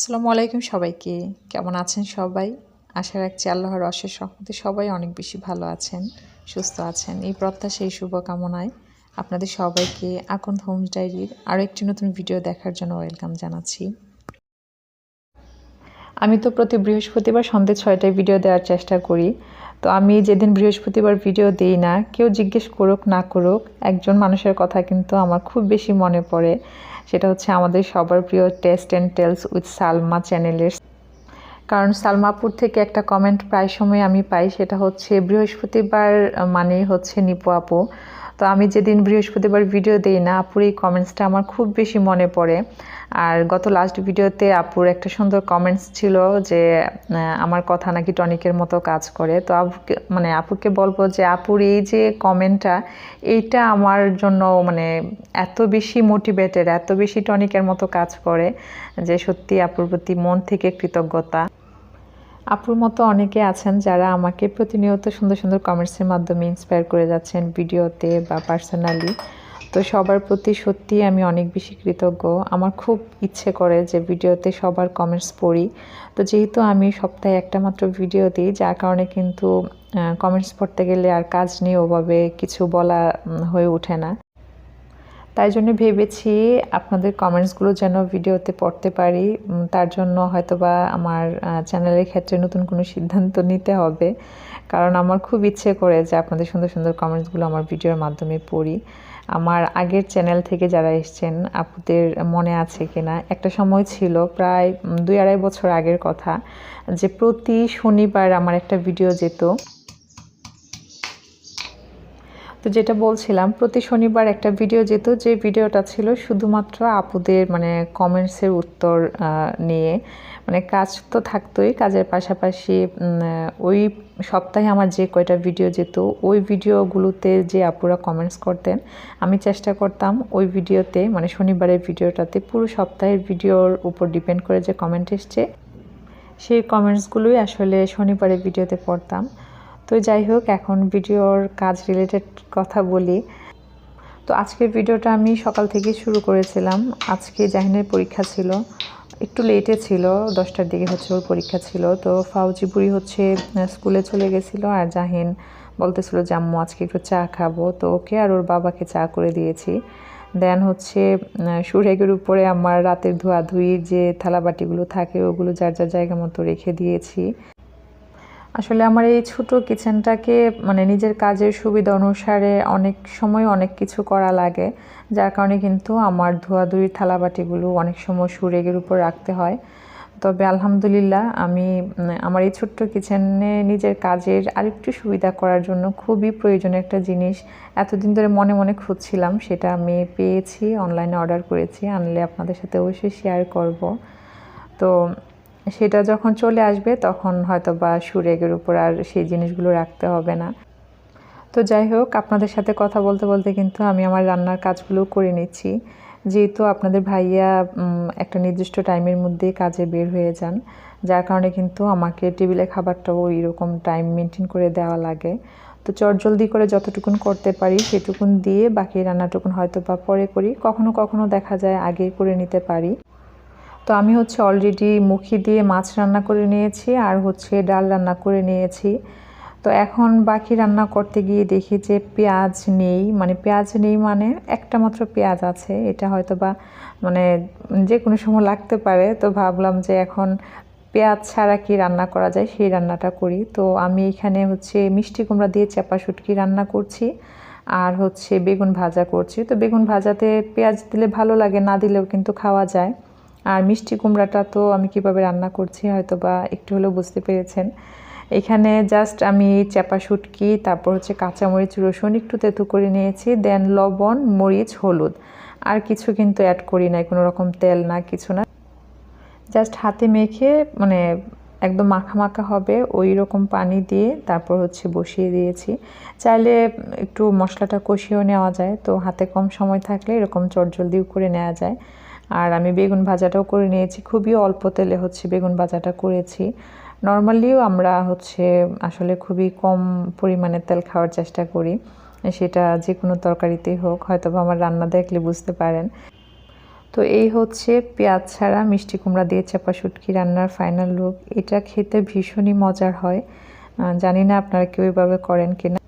আসসালামু আলাইকুম সবাইকে। কেমন আছেন সবাই? আশা রাখছি আল্লাহর অশেষ রহমতে সবাই অনেক বেশি ভালো আছেন, সুস্থ আছেন। এই প্রত্যাশা এই শুভকামনায় আপনাদের সবাইকে আকন্দ হোমস ডায়েরির আরও একটি নতুন ভিডিও দেখার জন্য ওয়েলকাম জানাচ্ছি। আমি তো প্রতি বৃহস্পতিবার সন্ধ্যে ৬টায় ভিডিও দেওয়ার চেষ্টা করি। তো আমি যেদিন বৃহস্পতিবার ভিডিও দিই না, কেউ জিজ্ঞেস করুক না করুক, একজন মানুষের কথা কিন্তু আমার খুব বেশি মনে পড়ে। সেটা হচ্ছে আমাদের সবার প্রিয় taste and tales with Salma চ্যানেলের। কারণ সালমাপুর থেকে একটা কমেন্ট প্রায় সময় আমি পাই, সেটা হচ্ছে বৃহস্পতিবার মানেই হচ্ছে নিপু আপু। তো আমি যেদিন বৃহস্পতিবার ভিডিও দিই না, আপুর এই কমেন্টসটা আমার খুব বেশি মনে পড়ে। আর গত লাস্ট ভিডিওতে আপুর একটা সুন্দর কমেন্টস ছিল যে আমার কথা নাকি টনিকের মতো কাজ করে। তো আপুকে বলবো যে আপুর এই যে কমেন্টটা, এইটা আমার জন্য এত বেশি মোটিভেটেড, এত বেশি টনিকের মতো কাজ করে যে সত্যি আপুর প্রতি মন থেকে কৃতজ্ঞতা। আপুর মতো অনেকে আছেন যারা আমাকে প্রতিনিয়ত সুন্দর সুন্দর কমেন্টসের মাধ্যমে ইন্সপায়ার করে যাচ্ছেন, ভিডিওতে বা পার্সোনালি। তো সবার প্রতি সত্যি আমি অনেক বেশি কৃতজ্ঞ। আমার খুব ইচ্ছে করে যে ভিডিওতে সবার কমেন্টস পড়ি। তো যেহেতু আমি সপ্তাহে একটা মাত্র ভিডিও দিই, যার কারণে কিন্তু কমেন্টস পড়তে গেলে আর কাজ নিয়ে ওভাবে কিছু বলা হয়ে ওঠে না। তাই জন্য ভেবেছি আপনাদের কমেন্টসগুলো যেন ভিডিওতে পড়তে পারি। তার জন্য হয়তোবা আমার চ্যানেলের ক্ষেত্রে নতুন কোনো সিদ্ধান্ত নিতে হবে। কারণ আমার খুব ইচ্ছে করে যে আপনাদের সুন্দর সুন্দর কমেন্টসগুলো আমার ভিডিওর মাধ্যমে পড়ি। আমার আগের চ্যানেল থেকে যারা এসছেন, আপুদের মনে আছে কিনা, একটা সময় ছিল প্রায় ২-২.৫ বছর আগের কথা, যে প্রতি শনিবার আমার একটা ভিডিও যেত। তো যেটা বলছিলাম, প্রতি শনিবার একটা ভিডিও যেত, যে ভিডিওটা ছিল শুধুমাত্র আপুদের কমেন্টসের উত্তর নিয়ে। কাজ তো থাকতোই, কাজের পাশাপাশি ওই সপ্তাহে আমার যে কয়টা ভিডিও যেত, ওই ভিডিওগুলোতে যে আপুরা কমেন্টস করতেন, আমি চেষ্টা করতাম ওই ভিডিওতে, শনিবারের ভিডিওটাতে পুরো সপ্তাহের ভিডিওর উপর ডিপেন্ড করে যে কমেন্ট এসছে, সেই কমেন্টসগুলোই আসলে শনিবারের ভিডিওতে পড়তাম। তো যাই হোক, এখন ভিডিওর কাজ রিলেটেড কথা বলি। তো আজকের ভিডিওটা আমি সকাল থেকে শুরু করেছিলাম। আজকে জাহিনের পরীক্ষা ছিল, একটু লেটে ছিল, 10টার দিকে হচ্ছে ওর পরীক্ষা ছিল। তো ফাউজি বুড়ি হচ্ছে স্কুলে চলে গেছিলো, আর জাহিন বলতেছিল যে আম্মু আজকে একটু চা খাবো। তো ওকে আর ওর বাবাকে চা করে দিয়েছি। দেন হচ্ছে সুরেগের উপরে আমার রাতের ধোয়াধুয়ির যে থালাবাটিগুলো থাকে, ওগুলো যার যার জায়গা মতো রেখে দিয়েছি। আসলে আমার এই ছোট কিচেনটাকে নিজের কাজের সুবিধা অনুসারে অনেক সময় অনেক কিছু করা লাগে, যার কারণে কিন্তু আমার ধোয়াধুয়ির থালাবাটিগুলো অনেক সময় সুরেগের উপর রাখতে হয়। তবে আলহামদুলিল্লাহ, আমি আমার এই ছোট্ট কিচেনে নিজের কাজের আরেকটু সুবিধা করার জন্য খুবই প্রয়োজনীয় একটা জিনিস এতদিন ধরে মনে মনে খুঁজছিলাম, সেটা আমি পেয়েছি, অনলাইনে অর্ডার করেছি। আনলে আপনাদের সাথে অবশ্যই শেয়ার করব। তো সেটা যখন চলে আসবে তখন হয়তোবা সুরেগের উপর আর সেই জিনিসগুলো রাখতে হবে না। তো যাই হোক, আপনাদের সাথে কথা বলতে বলতে কিন্তু আমি আমার রান্নার কাজগুলো করে নিচ্ছি। যেহেতু আপনাদের ভাইয়া একটা নির্দিষ্ট টাইমের মধ্যে কাজে বের হয়ে যান, যার কারণে কিন্তু আমাকে টেবিলে খাবারটাও এরকম টাইম মেনটেন করে দেওয়া লাগে। তো চটজলদি করে যতটুকুন করতে পারি সেটুকুন দিয়ে বাকি রান্নাটুকুন হয়তো বা পরে করি, কখনো কখনো দেখা যায় আগে করে নিতে পারি। তো আমি হচ্ছে অলরেডি মুখি দিয়ে মাছ রান্না করে নিয়েছি, আর হচ্ছে ডাল রান্না করে নিয়েছি। তো এখন বাকি রান্না করতে গিয়ে দেখি যে পেঁয়াজ নেই, পেঁয়াজ নেই একটা মাত্র পেঁয়াজ আছে, এটা হয়তো বা যে কোনো সময় লাগতে পারে। তো ভাবলাম যে এখন পেঁয়াজ ছাড়া কি রান্না করা যায়, সেই রান্নাটা করি। তো আমি এখানে হচ্ছে মিষ্টি কুমড়া দিয়ে চাপা শুটকি রান্না করছি, আর হচ্ছে বেগুন ভাজা করছি। তো বেগুন ভাজাতে পেঁয়াজ দিলে ভালো লাগে, না দিলেও কিন্তু খাওয়া যায়। আর মিষ্টি কুমড়াটা তো আমি কিভাবে রান্না করছি হয়তো বা একটু হলেও বুঝতে পেরেছেন। এখানে জাস্ট আমি চাপা শুটকি, তারপর হচ্ছে কাঁচামরিচ, রসুন একটু তেঁতু করে নিয়েছি, দেন লবণ, মরিচ, হলুদ, আর কিছু কিন্তু অ্যাড করি নাই, কোনো রকম তেল না, কিছু না। জাস্ট হাতে মেখে একদম মাখা মাখা হবে ওই রকম পানি দিয়ে তারপর হচ্ছে বসিয়ে দিয়েছি। চাইলে একটু মশলাটা কষিয়েও নেওয়া যায়, তো হাতে কম সময় থাকলে এরকম চটজলদিও করে নেওয়া যায়। আর আমি বেগুন ভাজাটাও করে নিয়েছি, খুবই অল্প তেলে হচ্ছে বেগুন ভাজাটা করেছি। নর্মালিও আমরা হচ্ছে আসলে খুবই কম পরিমাণে তেল খাওয়ার চেষ্টা করি, সেটা যে কোনো তরকারিতেই হোক, হয়তো আমার রান্না দেখলে বুঝতে পারেন। তো এই হচ্ছে পেঁয়াজ ছাড়া মিষ্টি কুমড়া দিয়ে চাপা শুটকি রান্নার ফাইনাল লুক। এটা খেতে ভীষণই মজার হয়। জানি না আপনারা কেউ এভাবে করেন কিনা।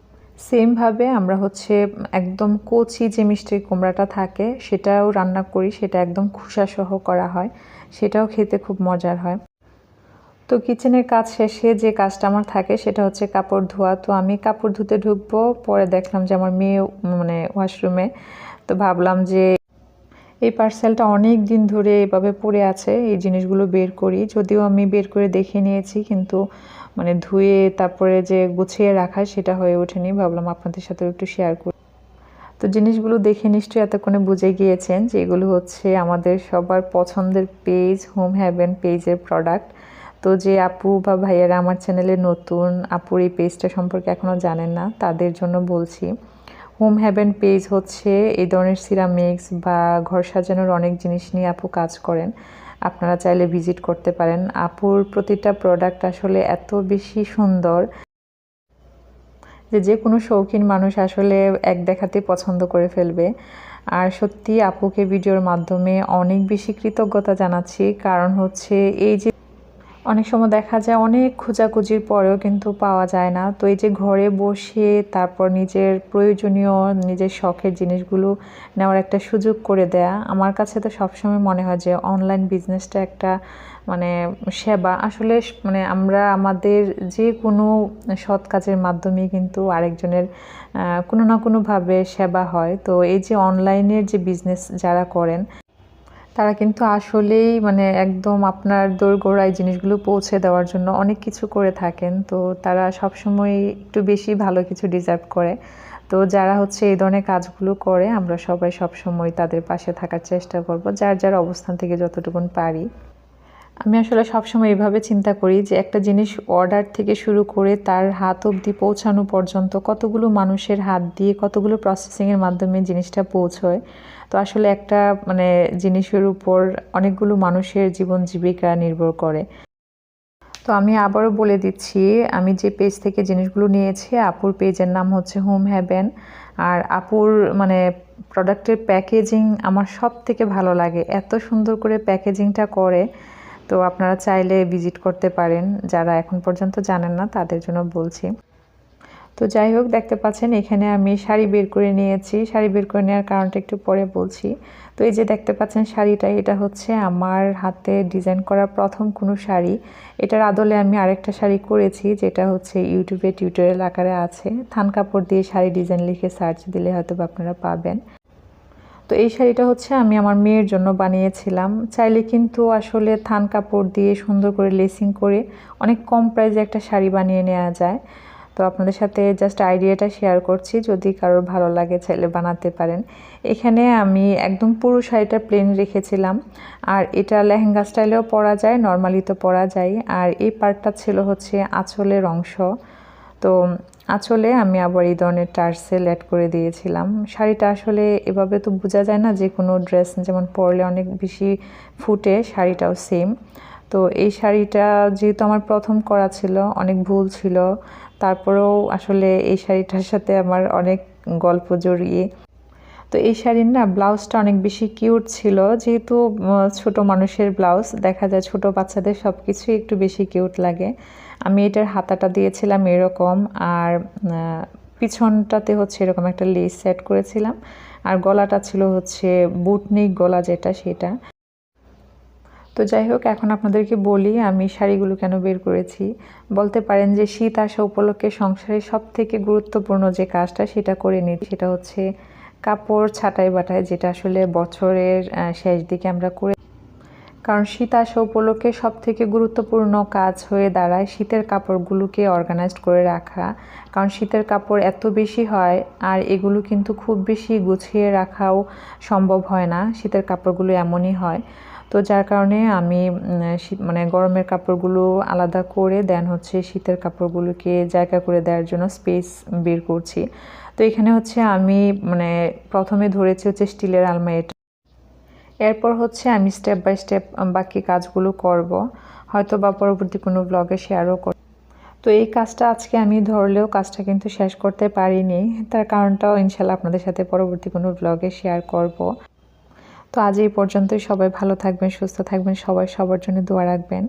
সেমভাবে আমরা হচ্ছে একদম কচি যে মিষ্টি কুমড়াটা থাকে সেটাও রান্না করি, সেটা একদম খোসাসহ করা হয়, সেটাও খেতে খুব মজার হয়। তো কিচেনের কাজ শেষে যে কাজটা আমার থাকে সেটা হচ্ছে কাপড় ধোয়া। তো আমি কাপড় ধুতে ঢুকবো, পরে দেখলাম যে আমার মেয়ে মানে ওয়াশরুমে। তো ভাবলাম যে এই পার্সেলটা অনেক দিন ধরে এভাবে পড়ে আছে, এই জিনিসগুলো বের করি। যদিও আমি বের করে দেখে নিয়েছি, কিন্তু মানে ধুয়ে তারপরে যে গুছিয়ে রাখা সেটা হয়ে ওঠেনি। ভাবলাম আপনাদের সাথেও একটু শেয়ার করি। তো জিনিসগুলো দেখে নিশ্চয়ই এতক্ষণে বুঝে গিয়েছেন যে এগুলো হচ্ছে আমাদের সবার পছন্দের পেজ, হোম হ্যাভেন পেজের প্রোডাক্ট। তো যে আপু বা ভাইয়ারা আমার চ্যানেলে নতুন, আপুর এই পেজটা সম্পর্কে এখনও জানেন না, তাদের জন্য বলছি। হোম হ্যাভেন পেজ হচ্ছে এই ধরনের সিরামিক্স বা ঘর সাজানোর অনেক জিনিস নিয়ে আপু কাজ করেন। আপনারা চাইলে ভিজিট করতে পারেন। আপুর প্রতিটা প্রোডাক্ট আসলে এত বেশি সুন্দর যে যে কোনো শৌখিন মানুষ আসলে এক দেখাতেই পছন্দ করে ফেলবে। আর সত্যি আপুকে ভিডিওর মাধ্যমে অনেক বেশি কৃতজ্ঞতা জানাচ্ছি, কারণ হচ্ছে এই যে অনেক সময় দেখা যায় অনেক খোঁজাখুঁজির পরেও কিন্তু পাওয়া যায় না। তো এই যে ঘরে বসে তারপর নিজের প্রয়োজনীয়, নিজের শখের জিনিসগুলো নেওয়ার একটা সুযোগ করে দেয়া, আমার কাছে তো সবসময় মনে হয় যে অনলাইন বিজনেসটা একটা মানে সেবা। আসলে মানে আমরা আমাদের যে কোনো সৎ কাজের মাধ্যমে কিন্তু আরেকজনের কোনো না কোনোভাবে সেবা হয়। তো এই যে অনলাইনের যে বিজনেস যারা করেন তারা কিন্তু আসলেই মানে একদম আপনার দোরগোড়ায় জিনিসগুলো পৌঁছে দেওয়ার জন্য অনেক কিছু করে থাকেন। তো তারা সবসময় একটু বেশি ভালো কিছু ডিজার্ভ করে। তো যারা হচ্ছে এই ধরনের কাজগুলো করে আমরা সবাই সবসময় তাদের পাশে থাকার চেষ্টা করব, যার যার অবস্থান থেকে যতটুকুন পারি। আমি আসলে সবসময় এভাবে চিন্তা করি যে একটা জিনিস অর্ডার থেকে শুরু করে তার হাত অবধি পৌঁছানো পর্যন্ত কতগুলো মানুষের হাত দিয়ে কতগুলো প্রসেসিংয়ের মাধ্যমে জিনিসটা পৌঁছয়। তো আসলে একটা মানে জিনিসের উপর অনেকগুলো মানুষের জীবন জীবিকা নির্ভর করে। তো আমি আবারও বলে দিচ্ছি, আমি যে পেজ থেকে জিনিসগুলো নিয়েছি, আপুর পেজের নাম হচ্ছে হোম হ্যাভেন। আর আপুর মানে প্রোডাক্টের প্যাকেজিং আমার সব থেকে ভালো লাগে, এত সুন্দর করে প্যাকেজিংটা করে। তো আপনারা চাইলে ভিজিট করতে পারেন, যারা এখন পর্যন্ত জানেন না তাদের জন্য বলছি। তো যাই হোক, দেখতে পাচ্ছেন এখানে আমি শাড়ি বের করে নিয়েছি। শাড়ি বের করে নেওয়ার কারণটা একটু পরে বলছি। তো এই যে দেখতে পাচ্ছেন শাড়িটা, এটা হচ্ছে আমার হাতে ডিজাইন করা প্রথম কোনো শাড়ি। এটার আদলে আমি আরেকটা শাড়ি করেছি, যেটা হচ্ছে ইউটিউবে টিউটোরিয়াল আকারে আছে। থান কাপড় দিয়ে শাড়ি ডিজাইন লিখে সার্চ দিলে হয়তো আপনারা পাবেন। তো এই শাড়িটা হচ্ছে আমি আমার মেয়ের জন্য বানিয়েছিলাম। চাইলে কিন্তু আসলে থান কাপড় দিয়ে সুন্দর করে লেসিং করে অনেক কম প্রাইসে একটা শাড়ি বানিয়ে নেওয়া যায়। তো আপনাদের সাথে জাস্ট আইডিয়াটা শেয়ার করছি, যদি কারোর ভালো লাগে চাইলে বানাতে পারেন। এখানে আমি একদম পুরো শাড়িটা প্লেন রেখেছিলাম। আর এটা লেহেঙ্গা স্টাইলেও পরা যায়, নর্মালি তো পরা যায়। আর এই পার্টটা ছিল হচ্ছে আঁচলের অংশ। তো আঁচলে আমি আবার এই ধরনের টার্সেল অ্যাড করে দিয়েছিলাম। শাড়িটা আসলে এভাবে তো বোঝা যায় না, যে কোনো ড্রেস যেমন পরলে অনেক বেশি ফুটে, শাড়িটাও সেম। তো এই শাড়িটা যেহেতু আমার প্রথম করা ছিল, অনেক ভুল ছিল, তারপরেও আসলে এই শাড়িটার সাথে আমার অনেক গল্প জড়িয়ে। তো এই শাড়ির না ব্লাউজটা অনেক বেশি কিউট ছিল, যেহেতু ছোট মানুষের ব্লাউজ, দেখা যায় ছোট বাচ্চাদের সব কিছুই একটু বেশি কিউট লাগে। আমি এটার হাতাটা দিয়েছিলাম এরকম, আর পিছনটাতে হচ্ছে এরকম একটা লেস সেট করেছিলাম। আর গলাটা ছিল হচ্ছে বুটনিক গলা যেটা, সেটা। তো যাই হোক, এখন আপনাদেরকে বলি আমি শাড়িগুলো কেন বের করেছি। বলতে পারেন যে শীত আসা উপলক্ষে সংসারের সবথেকে গুরুত্বপূর্ণ যে কাজটা সেটা করে নিই, সেটা হচ্ছে কাপড় ছাঁটাই বাটাই, যেটা আসলে বছরের শেষ দিকে আমরা করে। কারণ শীত আসা উপলক্ষে সবথেকে গুরুত্বপূর্ণ কাজ হয়ে দাঁড়ায় শীতের কাপড়গুলোকে অর্গানাইজড করে রাখা। কারণ শীতের কাপড় এত বেশি হয়, আর এগুলো কিন্তু খুব বেশি গুছিয়ে রাখাও সম্ভব হয় না। শীতের কাপড়গুলো এমনই হয়। তো যার কারণে আমি মানে গরমের কাপড়গুলো আলাদা করে দেন হচ্ছে শীতের কাপড়গুলোকে জায়গা করে দেওয়ার জন্য স্পেস বের করছি। তো এখানে হচ্ছে আমি মানে প্রথমে ধরেছি হচ্ছে স্টিলের আলমারিটা। এরপর হচ্ছে আমি স্টেপ বাই স্টেপ বাকি কাজগুলো করব, হয়তো বা পরবর্তী কোনো ব্লগে শেয়ারও করব। তো এই কাজটা আজকে আমি ধরলেও কাজটা কিন্তু শেষ করতে পারিনি, তার কারণটাও ইনশাল্লাহ আপনাদের সাথে পরবর্তী কোনো ব্লগে শেয়ার করব। তো আজ এই পর্যন্তই। সবাই ভালো থাকবেন, সুস্থ থাকবেন, সবাই সবার জন্য দোয়া রাখবেন।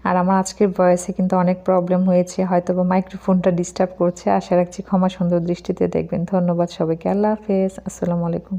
আর আমার আজকের ভয়েসে কিন্তু অনেক প্রবলেম হয়েছে, হয়তো বা মাইক্রোফোনটা ডিস্টার্ব করছে। আশা রাখছি ক্ষমা সুন্দর দৃষ্টিতে দেখবেন। ধন্যবাদ সবাইকে। আল্লাহ হাফেজ। আসসালামু আলাইকুম।